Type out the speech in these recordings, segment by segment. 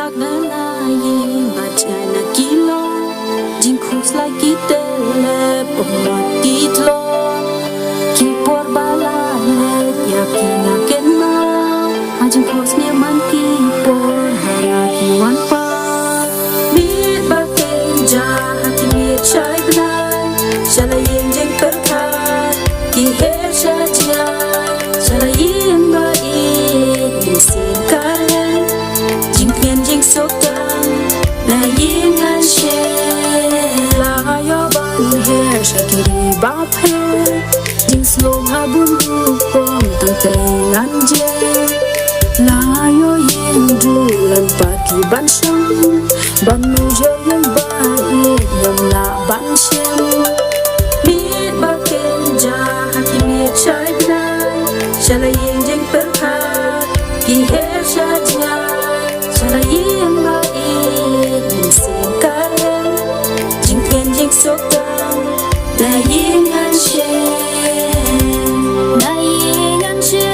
bak na na yin ba chai na kilo jing khus la ki te le po ki tlo ki por bala le ya ki na ken na a jing khus ne man ki por ha ya ki wan pa mi ba ken ja ha ki mi chai bla shala yin jing per kha ki he sha ja shala yin ba i ni sin ka so down na yin an she la yo ban hair shakiri ba phe ding slow ha bun bu kom tang te ngan je la yo yin du lan pa ki ban sham ban nu je yan ba ye yam la ban shem mi ba ken ja ha ki mi chai na shala yin jing per kha ki he sha ja shala yin ba i yin sin ka jing ken jing so down na yin an she na yin an she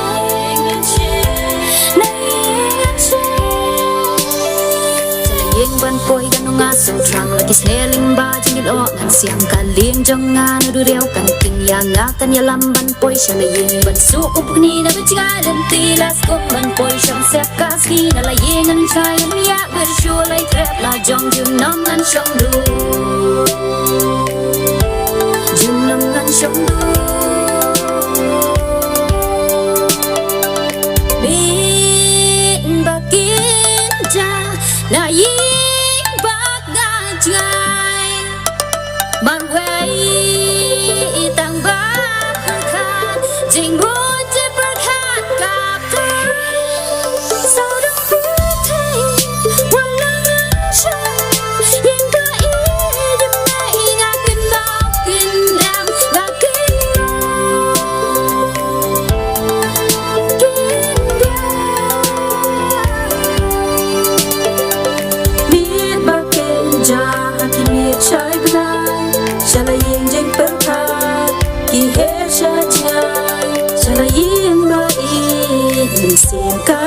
na yin an she shala yin ban poi gan nga so trang la ki sneling ba jing lo ngan siang ka ling jong nga nu du reo kan ting ya nga kan ya lam ban poi shala yin ban su up ni na ba chiga len ti las ko ban poi sham se ka ski na la yin an chai mi ya ber shu lai trap la jong jum nam an shong du jum nam an shong du bin ba kin ja na yin ba ga jai ban wei tang ba khan jing bu je per khan ka ta so don't pretend one love yin ba i de mai nga kin ba kin dam ba kin mi ba ken ja ki mi chai bla shala yin jing per kha ki he sha chai shala yin ba i yin sin ka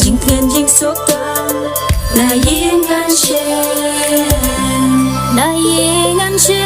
jing ken jing so down na yin an she na yin an she